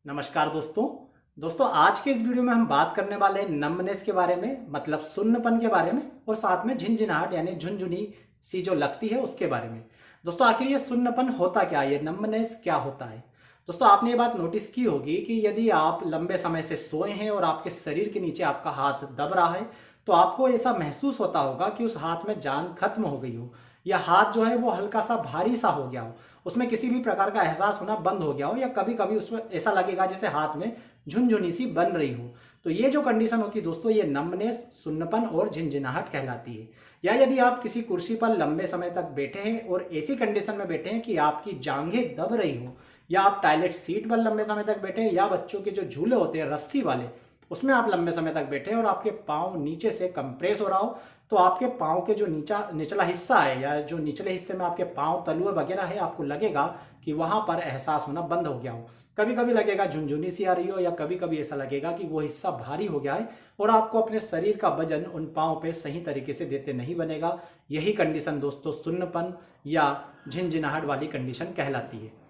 नमस्कार दोस्तों आज के इस वीडियो में हम बात करने वाले हैं नम्बनेस के बारे में, मतलब सुन्नपन के बारे में, और साथ में झिनझिनाहट यानी झुनझुनी सी जो लगती है उसके बारे में। दोस्तों आखिर ये सुन्नपन होता क्या है, ये नम्बनेस क्या होता है। दोस्तों आपने ये बात नोटिस की होगी कि यदि आप लंबे समय से सोए हैं और आपके शरीर के नीचे आपका हाथ दब रहा है तो आपको ऐसा महसूस होता होगा कि उस हाथ में जान खत्म हो गई हो, या हाथ जो है वो हल्का सा भारी सा हो गया हो, उसमें किसी भी प्रकार का एहसास होना बंद हो गया हो, या कभी कभी उसमें ऐसा लगेगा जैसे हाथ में झुनझुनी सी बन रही हो। तो ये जो कंडीशन होती है दोस्तों, ये नम्बनेस, सुन्नपन और झिनझिनाहट कहलाती है। या यदि आप किसी कुर्सी पर लंबे समय तक बैठे हैं और ऐसी कंडीशन में बैठे हैं कि आपकी जांघें दब रही हो, या आप टॉयलेट सीट पर लंबे समय तक बैठे हैं, या बच्चों के जो झूले होते हैं रस्सी वाले उसमें आप लंबे समय तक बैठे हैं और आपके पाँव नीचे से कंप्रेस हो रहा हो, तो आपके पाँव के जो निचला हिस्सा है, या जो निचले हिस्से में आपके पाँव तलुए वगैरह है, आपको लगेगा कि वहां पर एहसास होना बंद हो गया हो। कभी कभी लगेगा झुनझुनी सी आ रही हो, या कभी कभी ऐसा लगेगा कि वो हिस्सा भारी हो गया है और आपको अपने शरीर का वजन उन पाँव पे सही तरीके से देते नहीं बनेगा। यही कंडीशन दोस्तों सुन्नपन या झिनझिनाहट वाली कंडीशन कहलाती है।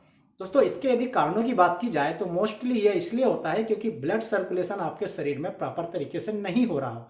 दोस्तों इसके यदि कारणों की बात की जाए तो मोस्टली ये इसलिए होता है क्योंकि ब्लड सर्कुलेशन आपके शरीर में प्रॉपर तरीके से नहीं हो रहा हो,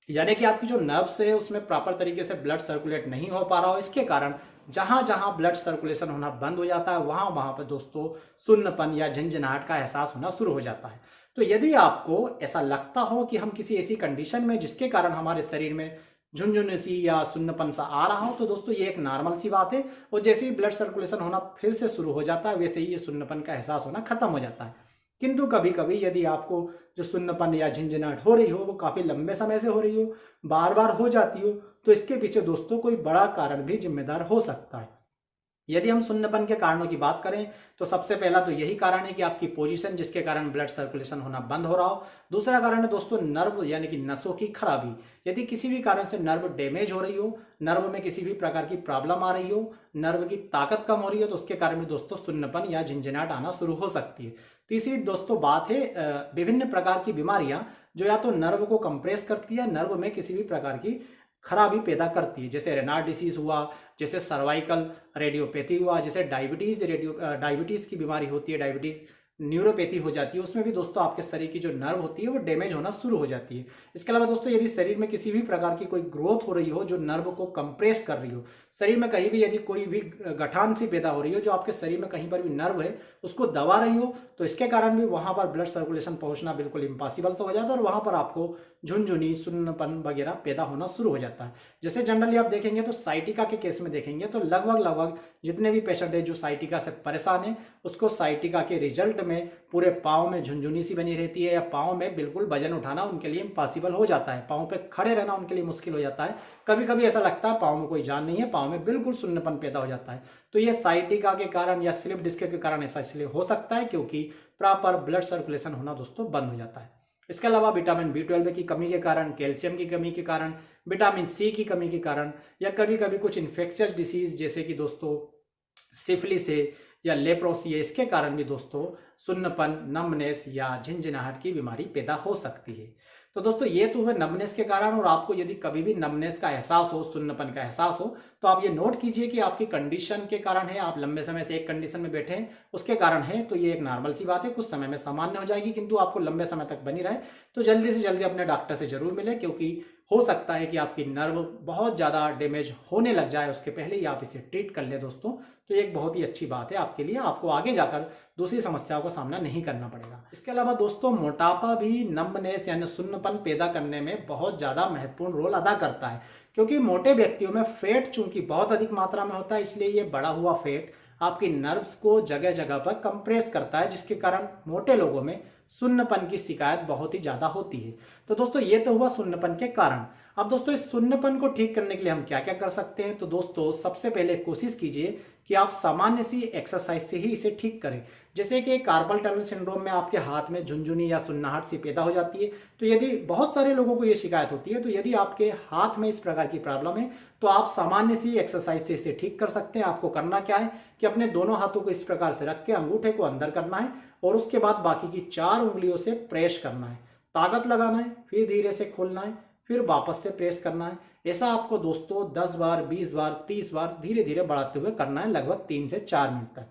यानी कि आपकी जो नर्व्स है उसमें प्रॉपर तरीके से ब्लड सर्कुलेट नहीं हो पा रहा हो। इसके कारण जहां जहां ब्लड सर्कुलेशन होना बंद हो जाता है वहां वहां पर दोस्तों सुन्नपन या झंझनाहट का एहसास होना शुरू हो जाता है। तो यदि आपको ऐसा लगता हो कि हम किसी ऐसी कंडीशन में जिसके कारण हमारे शरीर में झुनझुन सी या सुन्नपन सा आ रहा हो, तो दोस्तों ये एक नॉर्मल सी बात है, और जैसे ही ब्लड सर्कुलेशन होना फिर से शुरू हो जाता है वैसे ही ये सुन्नपन का एहसास होना खत्म हो जाता है। किंतु कभी कभी यदि आपको जो सुन्नपन या झिंझनाहट हो रही हो वो काफी लंबे समय से हो रही हो, बार बार हो जाती हो, तो इसके पीछे दोस्तों कोई बड़ा कारण भी जिम्मेदार हो सकता है। यदि हम सुन्नपन के कारणों की बात करें तो सबसे पहला तो यही कारण है कि आपकी पोजीशन जिसके कारण ब्लड सर्कुलेशन होना बंद हो रहा हो। दूसरा कारण है दोस्तों नर्व यानी कि नसों की खराबी। यदि किसी भी कारण से नर्व डैमेज हो रही हो, नर्व में किसी भी प्रकार की प्रॉब्लम आ रही हो, नर्व की ताकत कम हो रही हो, तो उसके कारण भी दोस्तों सुन्नपन या झिंझनाहट आना शुरू हो सकती है। तीसरी दोस्तों बात है विभिन्न प्रकार की बीमारियां जो या तो नर्व को कंप्रेस करती है, नर्व में किसी भी प्रकार की खराबी पैदा करती है, जैसे रेनाल्ड डिसीज हुआ, जैसे सर्वाइकल रेडियोपैथी हुआ, जैसे डायबिटीज की बीमारी होती है, डायबिटीज न्यूरोपैथी हो जाती है, उसमें भी दोस्तों आपके शरीर की जो नर्व होती है वो डैमेज होना शुरू हो जाती है। इसके अलावा दोस्तों यदि शरीर में किसी भी प्रकार की कोई ग्रोथ हो रही हो जो नर्व को कंप्रेस कर रही हो, शरीर में कहीं भी यदि कोई भी गठान सी पैदा हो रही हो जो आपके शरीर में कहीं पर भी नर्व है उसको दबा रही हो, तो इसके कारण भी वहां पर ब्लड सर्कुलेशन पहुंचना बिल्कुल इम्पॉसिबल सा हो जाता है और वहां पर आपको झुनझुनी सुन्नपन वगैरह पैदा होना शुरू हो जाता है। जैसे जनरली आप देखेंगे तो साइटिका के केस में देखेंगे तो लगभग जितने भी पेशेंट है जो साइटिका से परेशान है उसको साइटिका के रिजल्ट में पूरे पाँव में झुनझुनी सी बनी रहती है, या पाँव में बिल्कुल वजन उठाना उनके लिए इम्पॉसिबल हो जाता है, पाँव पे खड़े रहना उनके लिए मुश्किल हो जाता है। कभी कभी ऐसा लगता है पाँव में कोई जान नहीं है, पाँव में बिल्कुल सुन्नपन पैदा हो जाता है। तो ये साइटिका के कारण या स्लिप डिस्क के कारण ऐसा इसलिए हो सकता है क्योंकि प्रॉपर ब्लड सर्कुलेशन होना दोस्तों बंद हो जाता है। इसके अलावा विटामिन B12 की कमी के कारण, कैल्शियम की कमी के कारण, विटामिन C की कमी के कारण, या कभी कभी कुछ इन्फेक्शियस डिसीज जैसे कि दोस्तों सिफिलिस है या लेप्रोसी है, इसके कारण भी दोस्तों सुन्नपन, नम्बनेस या झिंझिनाहट की बीमारी पैदा हो सकती है। तो दोस्तों ये तो है नम्बनेस के कारण, और आपको यदि कभी भी नम्बनेस का एहसास हो, सुन्नपन का एहसास हो, तो आप ये नोट कीजिए कि आपकी कंडीशन के कारण है, आप लंबे समय से एक कंडीशन में बैठे हैं उसके कारण है, तो ये एक नॉर्मल सी बात है, कुछ समय में सामान्य हो जाएगी, किंतु आपको लंबे समय तक बनी रहे तो जल्दी से जल्दी अपने डॉक्टर से जरूर मिले, क्योंकि हो सकता है कि आपकी नर्व बहुत ज़्यादा डैमेज होने लग जाए उसके पहले ही आप इसे ट्रीट कर ले दोस्तों। तो ये एक बहुत ही अच्छी बात है आपके लिए, आपको आगे जाकर दूसरी समस्याओं का सामना नहीं करना पड़ेगा। इसके अलावा दोस्तों मोटापा भी नम्बनेस यानी सुन्नपन पैदा करने में बहुत ज़्यादा महत्वपूर्ण रोल अदा करता है, क्योंकि मोटे व्यक्तियों में फैट चूंकि बहुत अधिक मात्रा में होता है, इसलिए ये बढ़ा हुआ फैट आपकी नर्व्स को जगह जगह पर कंप्रेस करता है, जिसके कारण मोटे लोगों में सुन्नपन की शिकायत बहुत ही ज्यादा होती है। तो दोस्तों ये तो हुआ सुन्नपन के कारण। अब दोस्तों इस सुन्नपन को ठीक करने के लिए हम क्या क्या कर सकते हैं, तो दोस्तों सबसे पहले कोशिश कीजिए कि आप सामान्य सी एक्सरसाइज से ही इसे ठीक करें। जैसे कि कार्पल टनल सिंड्रोम में आपके हाथ में झुनझुनी या सुन्नाहट सी पैदा हो जाती है, तो यदि बहुत सारे लोगों को ये शिकायत होती है, तो यदि आपके हाथ में इस प्रकार की प्रॉब्लम है तो आप सामान्य सी एक्सरसाइज से इसे ठीक कर सकते हैं। आपको करना क्या है कि अपने दोनों हाथों को इस प्रकार से रख के अंगूठे को अंदर करना है और उसके बाद बाकी की 4 उंगलियों से प्रेस करना है, ताकत लगाना है, फिर धीरे से खोलना है, फिर वापस से प्रेस करना है। ऐसा आपको दोस्तों 10 बार, 20 बार, 30 बार धीरे धीरे बढ़ाते हुए करना है, लगभग 3 से 4 मिनट तक।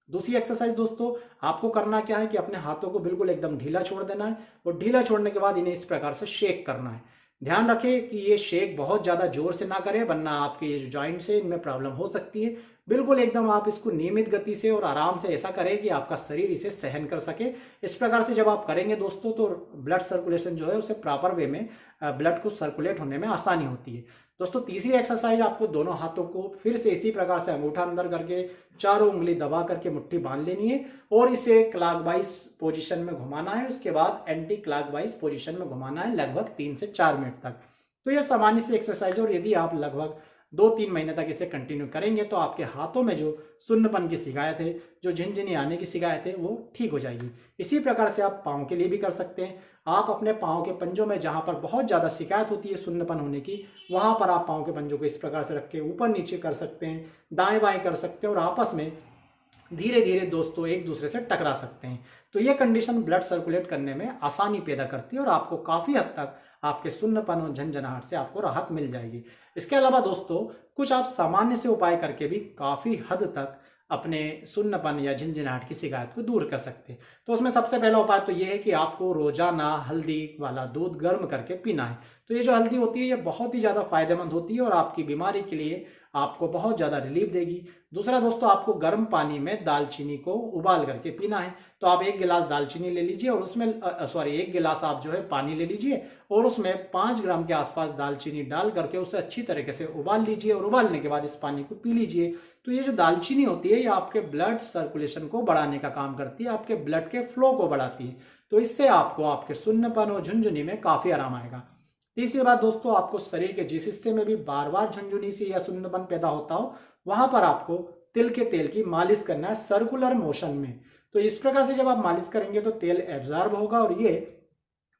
दूसरी एक्सरसाइज दोस्तों, आपको करना क्या है कि अपने हाथों को बिल्कुल एकदम ढीला छोड़ देना है और ढीला छोड़ने के बाद इन्हें इस प्रकार से शेक करना है। ध्यान रखें कि ये शेक बहुत ज़्यादा जोर से ना करें, वरना आपके ये जो जॉइंट्स है इनमें प्रॉब्लम हो सकती है। बिल्कुल एकदम आप इसको नियमित गति से और आराम से ऐसा करें कि आपका शरीर इसे सहन कर सके। इस प्रकार से जब आप करेंगे दोस्तों, तो ब्लड सर्कुलेशन जो है उसे प्रॉपर वे में ब्लड को सर्कुलेट होने में आसानी होती है। दोस्तों तीसरी एक्सरसाइज, आपको दोनों हाथों को फिर से इसी प्रकार से अंगूठा अंदर करके चारों उंगली दबा करके मुट्ठी बांध लेनी है और इसे क्लॉकवाइज पोजीशन में घुमाना है। उसके बाद एंटी क्लॉकवाइज पोजीशन में घुमाना है लगभग 3 से 4 मिनट तक। तो यह सामान्य सी एक्सरसाइज, और यदि आप लगभग 2-3 महीने तक इसे कंटिन्यू करेंगे तो आपके हाथों में जो सुन्नपन की शिकायत है, जो झिनझिनी आने की शिकायत है, वो ठीक हो जाएगी। इसी प्रकार से आप पाँव के लिए भी कर सकते हैं। आप अपने पाँव के पंजों में जहाँ पर बहुत ज़्यादा शिकायत होती है सुन्नपन होने की, वहाँ पर आप पाँव के पंजों को इस प्रकार से रख के ऊपर नीचे कर सकते हैं, दाएं बाएं कर सकते हैं और आपस में धीरे धीरे दोस्तों एक दूसरे से टकरा सकते हैं। तो ये कंडीशन ब्लड सर्कुलेट करने में आसानी पैदा करती है और आपको काफ़ी हद तक आपके सुन्नपन और झंझनाहट से आपको राहत मिल जाएगी। इसके अलावा दोस्तों कुछ आप सामान्य से उपाय करके भी काफ़ी हद तक अपने सुन्नपन या झंझनाहट की शिकायत को दूर कर सकते हैं। तो उसमें सबसे पहला उपाय तो ये है कि आपको रोजाना हल्दी वाला दूध गर्म करके पीना है। तो ये जो हल्दी होती है ये बहुत ही ज़्यादा फायदेमंद होती है और आपकी बीमारी के लिए आपको बहुत ज़्यादा रिलीफ देगी। दूसरा दोस्तों, आपको गर्म पानी में दालचीनी को उबाल करके पीना है। तो आप 1 गिलास दालचीनी ले लीजिए और उसमें 1 गिलास आप जो है पानी ले लीजिए और उसमें 5 ग्राम के आसपास दालचीनी डाल करके उसे अच्छी तरीके से उबाल लीजिए और उबालने के बाद इस पानी को पी लीजिए। तो ये जो दालचीनी होती है ये आपके ब्लड सर्कुलेशन को बढ़ाने का काम करती है, आपके ब्लड के फ्लो को बढ़ाती है। तो इससे आपको आपके सुन्नपन और झुनझुनी में काफ़ी आराम आएगा। तीसरी बात दोस्तों, आपको शरीर के जिस हिस्से में भी बार बार झुनझुनी सी या सुन्नपन पैदा होता हो, वहां पर आपको तिल के तेल की मालिश करना है सर्कुलर मोशन में। तो इस प्रकार से जब आप मालिश करेंगे तो तेल एब्जॉर्ब होगा और ये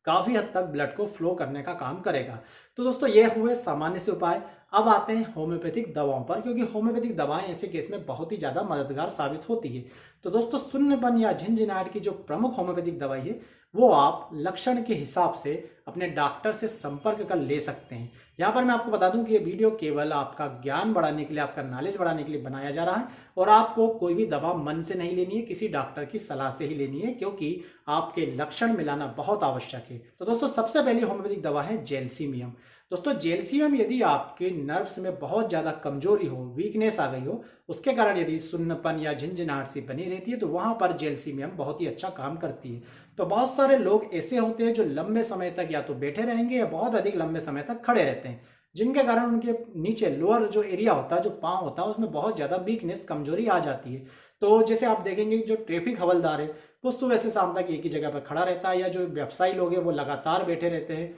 काफी हद तक ब्लड को फ्लो करने का काम करेगा। तो दोस्तों ये हुए सामान्य से उपाय। अब आते हैं होम्योपैथिक दवाओं पर, क्योंकि होम्योपैथिक दवाएं ऐसे केस में बहुत ही ज्यादा मददगार साबित होती है। तो दोस्तों सुन्नपन या झिनझिनाहट की जो प्रमुख होम्योपैथिक दवाई है वो आप लक्षण के हिसाब से अपने डॉक्टर से संपर्क कर ले सकते हैं। यहाँ पर मैं आपको बता दूं कि ये वीडियो केवल आपका ज्ञान बढ़ाने के लिए, आपका नॉलेज बढ़ाने के लिए बनाया जा रहा है और आपको कोई भी दवा मन से नहीं लेनी है, किसी डॉक्टर की सलाह से ही लेनी है, क्योंकि आपके लक्षण मिलाना बहुत आवश्यक है। तो दोस्तों सबसे पहली होम्योपैथिक दवा है जेलसीमियम। दोस्तों जेलसीमियम यदि आपके नर्व्स में बहुत ज़्यादा कमजोरी हो, वीकनेस आ गई हो, उसके कारण यदि सुन्नपन या झिनझिनाहट सी बनी रहती है, तो वहां पर जेलसीमियम बहुत ही अच्छा काम करती है। तो बहुत सारे लोग ऐसे होते हैं जो लंबे समय तक या तो बैठे रहेंगे या बहुत अधिक लंबे समय तक खड़े रहते हैं, जिनके कारण उनके नीचे लोअर जो एरिया होता है, जो पाँव होता है, उसमें बहुत ज़्यादा वीकनेस, कमजोरी आ जाती है। तो जैसे आप देखेंगे जो ट्रैफिक हवलदार है वो सुबह से शाम तक एक ही जगह पर खड़ा रहता है, या जो व्यवसायी लोग हैं वो लगातार बैठे रहते हैं,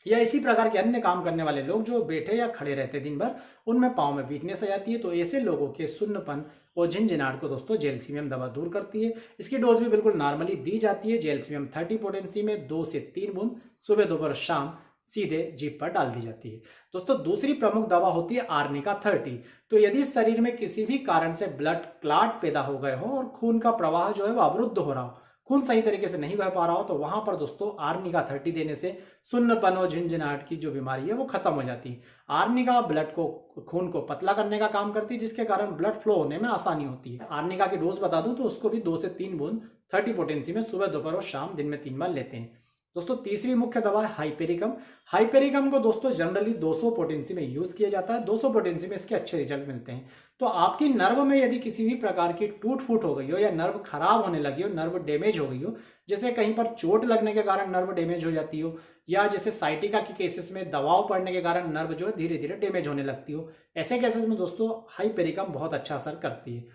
या इसी प्रकार के अन्य काम करने वाले लोग जो बैठे या खड़े रहते दिन भर, उनमें पाँव में वीकनेस आ जाती है। तो ऐसे लोगों के सुन्नपन और झिनझिनाहट को दोस्तों जेलसीमियम दवा दूर करती है। इसकी डोज भी बिल्कुल नॉर्मली दी जाती है। जेलसीमियम 30 पोटेंसी में 2 से 3 बूंद सुबह दोपहर शाम सीधे जीभ पर डाल दी जाती है। दोस्तों दूसरी प्रमुख दवा होती है आर्निका 30। तो यदि शरीर में किसी भी कारण से ब्लड क्लॉट पैदा हो गए हो और खून का प्रवाह जो है वो अवरुद्ध हो रहा हो, खून सही तरीके से नहीं बह पा रहा हो, तो वहां पर दोस्तों आर्निका 30 देने से सुन्नपन और झिनझिनाहट की जो बीमारी है वो खत्म हो जाती है। आर्निका ब्लड को, खून को पतला करने का काम करती है, जिसके कारण ब्लड फ्लो होने में आसानी होती है। आर्निका की डोज बता दूं तो उसको भी 2 से 3 बूंद 30 पोटेंसी में सुबह दोपहर और शाम दिन में 3 बार लेते हैं। दोस्तों तीसरी मुख्य दवा है हाइपेरिकम। हाइपेरिकम को दोस्तों जनरली 200 पोटेंसी में यूज किया जाता है। 200 पोटेंसी में इसके अच्छे रिजल्ट मिलते हैं। तो आपकी नर्व में यदि किसी भी प्रकार की टूट फूट हो गई हो या नर्व खराब होने लगी हो, नर्व डैमेज हो गई हो, जैसे कहीं पर चोट लगने के कारण नर्व डैमेज हो जाती हो, या जैसे साइटिका के केसेस में दवाओं पड़ने के कारण नर्व जो है धीरे धीरे डैमेज होने लगती हो, ऐसे केसेस में दोस्तों हाइपेरिकम बहुत अच्छा असर करती है।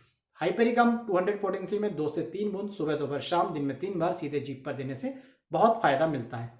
हाइपेरिकम 200 पोटेंसी में 2 से 3 बूंद सुबह दोपहर शाम दिन में 3 बार सीधे जीभ पर देने से बहुत फायदा मिलता है।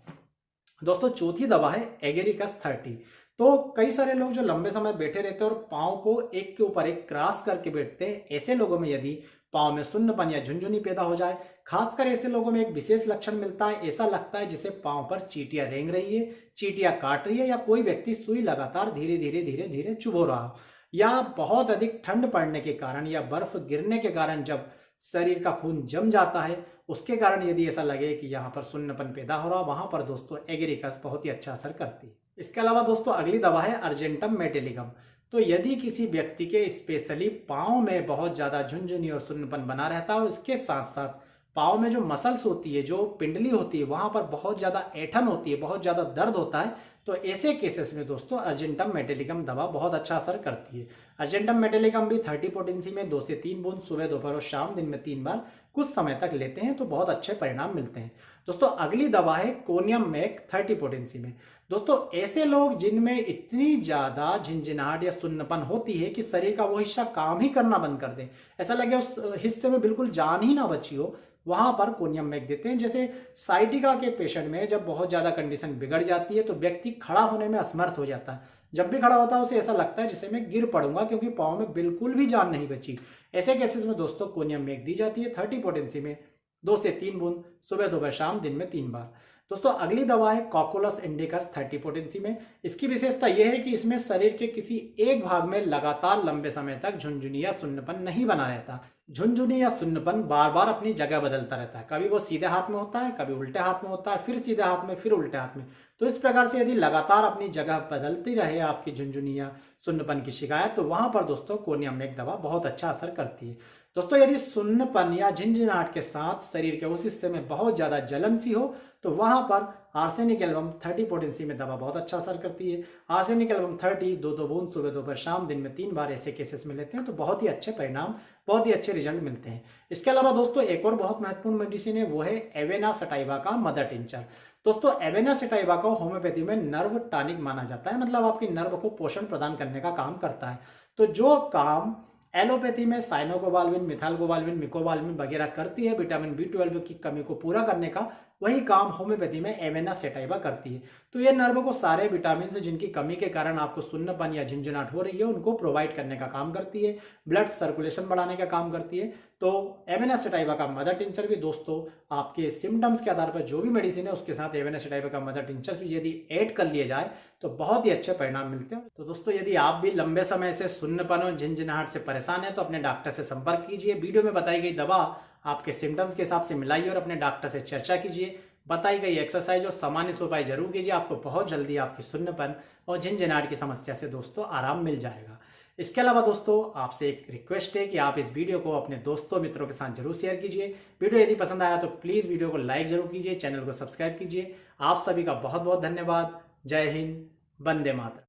दोस्तों चौथी दवा है एगेरिकस 30। तो कई सारे लोग जो लंबे समय बैठे रहते हैं और पाँव को एक के ऊपर एक क्रॉस करके बैठते हैं, ऐसे लोगों में यदि पाँव में सुन्नपन या झुनझुनी पैदा हो जाए, खासकर ऐसे लोगों में एक विशेष लक्षण मिलता है। ऐसा लगता है जैसे पाँव पर चींटियां रेंग रही है, चींटियां काट रही है, या कोई व्यक्ति सुई लगातार धीरे धीरे धीरे धीरे चुभो रहा हो, या बहुत अधिक ठंड पड़ने के कारण या बर्फ गिरने के कारण जब शरीर का खून जम जाता है, उसके कारण यदि ऐसा लगे कि यहाँ पर सुन्नपन पैदा हो रहा, वहां पर दोस्तों एगेरिकस बहुत ही अच्छा असर करती है। इसके अलावा दोस्तों अगली दवा है अर्जेंटम मेटेलिकम। तो यदि किसी व्यक्ति के स्पेशली पाँव में बहुत ज़्यादा झुनझुनी और सुन्नपन बना रहता है और इसके साथ साथ पाँव में जो मसल्स होती है, जो पिंडली होती है, वहाँ पर बहुत ज़्यादा ऐंठन होती है, बहुत ज़्यादा दर्द होता है, तो ऐसे केसेस में दोस्तों अर्जेंटम मेटेलिकम दवा बहुत अच्छा असर करती है। अर्जेंटम मेटेलिकम भी 30 पोटेंसी में 2 से 3 बूंद सुबह, दोपहर और शाम दिन में 3 बार कुछ समय तक लेते हैं तो बहुत अच्छे परिणाम मिलते हैं। दोस्तों अगली दवा है कोनियम मैक 30 पोटेंसी में। दोस्तों ऐसे लोग जिनमें इतनी ज़्यादा झिनझिनाहट या सुन्नपन होती है कि शरीर का वो हिस्सा काम ही करना बंद कर दे, ऐसा लगे उस हिस्से में बिल्कुल जान ही ना बची हो, वहां पर कोनियम मैक देते हैं। जैसे साइटिका के पेशेंट में जब बहुत ज़्यादा कंडीशन बिगड़ जाती है तो व्यक्ति खड़ा होने में असमर्थ हो जाता है। जब भी खड़ा होता है उसे ऐसा लगता है जैसे मैं गिर पड़ूंगा, क्योंकि पाँव में बिल्कुल भी जान नहीं बची। ऐसे केसेस में दोस्तों कोनियम मैक दी जाती है 30 पोटेंसी में 2 से 3 बूंद सुबह, दोपहर, शाम दिन में 3 बार। दोस्तों अगली दवा है कॉकुलस इंडिकस 30 पोटेंसी में। इसकी विशेषता यह है कि इसमें शरीर के किसी एक भाग में लगातार लंबे समय तक झुनझुनी या सुन्नपन नहीं बना रहता। झुनझुनी या सुन्नपन बार बार अपनी जगह बदलता रहता है, कभी वो सीधे हाथ में होता है, कभी उल्टे हाथ में होता है, फिर सीधे हाथ में, फिर उल्टे हाथ में। तो इस प्रकार से यदि लगातार अपनी जगह बदलती रहे आपकी झुनझुनी या सुन्नपन की शिकायत, तो वहां पर दोस्तों कोनियम मैक दवा बहुत अच्छा असर करती है। दोस्तों यदि सुन्नपन या झिनझिनाहट के साथ शरीर के उस हिस्से में बहुत ज्यादा जलन सी हो, तो वहां पर आर्सेनिक एल्बम 30 पोटेंसी में दवा बहुत अच्छा असर करती है। आर्सेनिक एल्बम 30 2 बूंद सुबह, दोपहर, शाम दिन में 3 बार ऐसे केसेस में लेते हैं तो बहुत ही अच्छे परिणाम, बहुत ही अच्छे रिजल्ट मिलते हैं। इसके अलावा दोस्तों एक और बहुत महत्वपूर्ण मेडिसिन है, वो है एवेना सटाइवा का मदर टिंचर। दोस्तों एवेना सटाइवा को होम्योपैथी में नर्व टॉनिक माना जाता है, मतलब आपकी नर्व को पोषण प्रदान करने का काम करता है। तो जो काम एलोपैथी में साइनोकोबाल्मिन, मिथाइलकोबाल्मिन, मिकोबाल्मिन वगैरह करती है विटामिन B12 की कमी को पूरा करने का, वही काम होम्योपैथी में एवेना सटाइवा करती है। तो ये नर्व को सारे विटामिन से जिनकी कमी के कारण आपको सुन्नपन या झिनझिनाहट हो रही है उनको प्रोवाइड करने का काम करती है, ब्लड सर्कुलेशन बढ़ाने का काम करती है। तो एवेना सटाइवा का मदर टिंचर भी दोस्तों आपके सिम्टम्स के आधार पर जो भी मेडिसिन है उसके साथ एवेना सटाइवा का मदर टिंचर भी यदि ऐड कर लिए जाए तो बहुत ही अच्छे परिणाम मिलते हैं। तो दोस्तों यदि आप भी लंबे समय से सुन्नपन और झिनझिनाहट से परेशान हैं तो अपने डॉक्टर से संपर्क कीजिए। वीडियो में बताई गई दवा आपके सिम्टम्स के हिसाब से मिलाइए और अपने डॉक्टर से चर्चा कीजिए। बताई गई एक्सरसाइज और सामान्य से उपाय जरूर कीजिए, आपको बहुत जल्दी आपकी सुन्नपन और झिनझिनाहट की समस्या से दोस्तों आराम मिल जाएगा। इसके अलावा दोस्तों आपसे एक रिक्वेस्ट है कि आप इस वीडियो को अपने दोस्तों मित्रों के साथ जरूर शेयर कीजिए। वीडियो यदि पसंद आया तो प्लीज़ वीडियो को लाइक जरूर कीजिए, चैनल को सब्सक्राइब कीजिए। आप सभी का बहुत बहुत धन्यवाद। जय हिंद, वंदे मातरम।